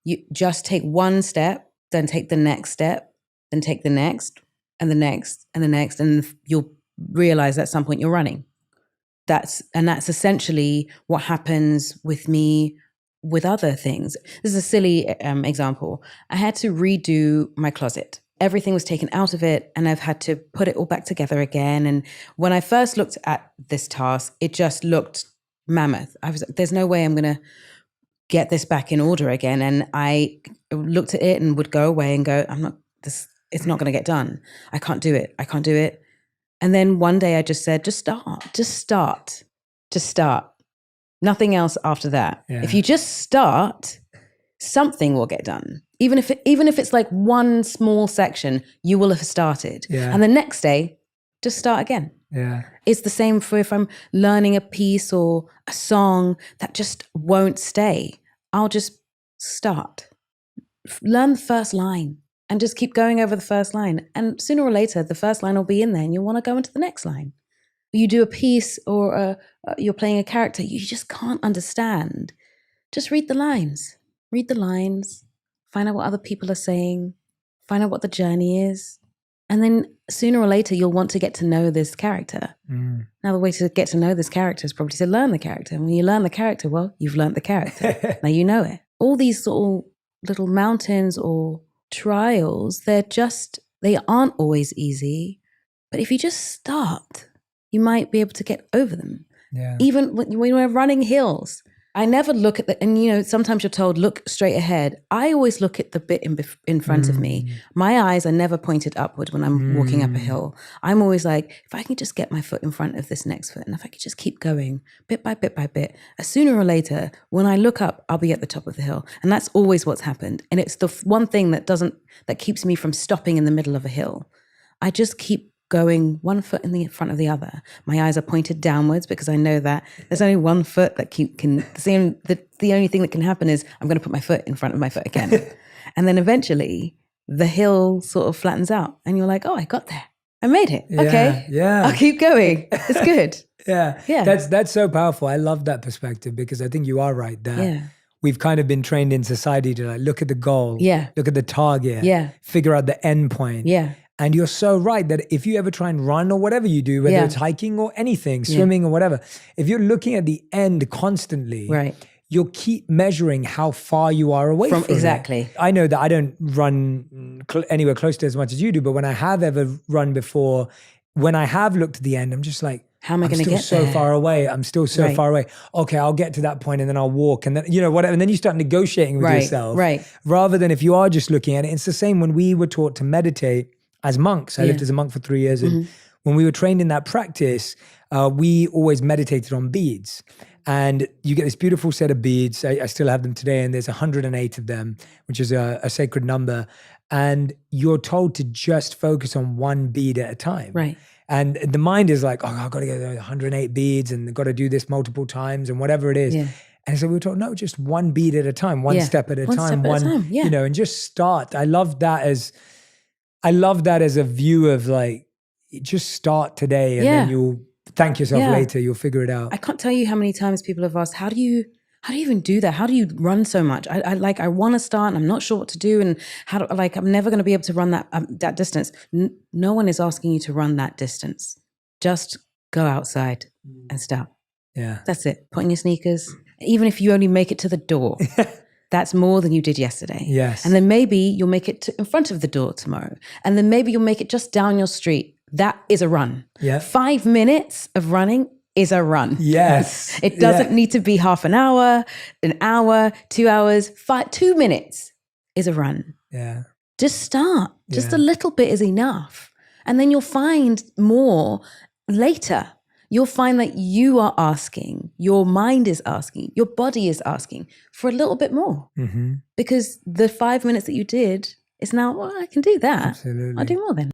You just take one step, then take the next step, then take the next and the next and the next, and you'll realize at some point you're running. That's essentially what happens with me with other things. This is a silly example. I had to redo my closet. Everything was taken out of it, and I've had to put it all back together again. And when I first looked at this task, it just looked mammoth. I was like, there's no way I'm going to get this back in order again. And I looked at it and would go away and go, it's not going to get done. I can't do it. And then one day I just said, just start. Nothing else after that. Yeah. If you just start, something will get done. Even if it's like one small section, you will have started. Yeah. And the next day, just start again. Yeah. It's the same for if I'm learning a piece or a song that just won't stay. I'll just start. Learn the first line and just keep going over the first line. And sooner or later, the first line will be in there and you'll want to go into the next line. You do a piece or you're playing a character you just can't understand. Just read the lines. Find out what other people are saying. Find out what the journey is. And then sooner or later, you'll want to get to know this character. Mm. Now, the way to get to know this character is probably to learn the character. And when you learn the character, well, you've learned the character. Now you know it. All these sort of little mountains or trials, they aren't always easy. But if you just start, you might be able to get over them. Yeah. Even when we're running hills, I never look at and sometimes you're told, look straight ahead. I always look at the bit in front of me. My eyes are never pointed upward when I'm walking up a hill. I'm always like, if I can just get my foot in front of this next foot, and if I could just keep going bit by bit by bit, sooner or later, when I look up, I'll be at the top of the hill. And that's always what's happened. And it's the one thing that keeps me from stopping in the middle of a hill. I just keep going one foot in the front of the other. My eyes are pointed downwards because I know that there's only one foot that the only thing that can happen is I'm going to put my foot in front of my foot again. And then eventually the hill sort of flattens out and you're like, oh, I got there. I made it. Yeah, okay. Yeah. I'll keep going. It's good. Yeah. That's so powerful. I love that perspective because I think you are right that we've kind of been trained in society to like look at the goal, look at the target, figure out the end point. Yeah. And you're so right that if you ever try and run or whatever you do, whether it's hiking or anything, swimming or whatever, if you're looking at the end constantly, you'll keep measuring how far you are away from exactly. it. I know that I don't run anywhere close to as much as you do, but when I have ever run before, when I have looked at the end, I'm just like, how am I going to get there? I'm still so far away. I'm still so far away. Okay, I'll get to that point and then I'll walk and then, whatever. And then you start negotiating with yourself. Right. Rather than if you are just looking at it. It's the same when we were taught to meditate as monks. I lived as a monk for 3 years. And when we were trained in that practice, we always meditated on beads. And you get this beautiful set of beads. I still have them today. And there's 108 of them, which is a sacred number. And you're told to just focus on one bead at a time. Right. And the mind is like, oh, I've got to get 108 beads and I've got to do this multiple times and whatever it is. Yeah. And so we were told, no, just one bead at a time, one step at a time, and just start. I love that as a view of like, just start today and then you'll thank yourself later. You'll figure it out. I can't tell you how many times people have asked, how do you even do that? How do you run so much? I want to start and I'm not sure what to do. And I'm never going to be able to run that distance. No one is asking you to run that distance. Just go outside and start. Yeah. That's it. Put on your sneakers. Even if you only make it to the door. That's more than you did yesterday. Yes. And then maybe you'll make it in front of the door tomorrow. And then maybe you'll make it just down your street. That is a run. Yeah. 5 minutes of running is a run. Yes. It doesn't need to be half an hour, 2 hours, 2 minutes is a run. Yeah. Just start. Just a little bit is enough. And then you'll find more later. You'll find that you are asking, your mind is asking, your body is asking for a little bit more. Mm-hmm. Because the 5 minutes that you did is now, well, I can do that. Absolutely. I'll do more then.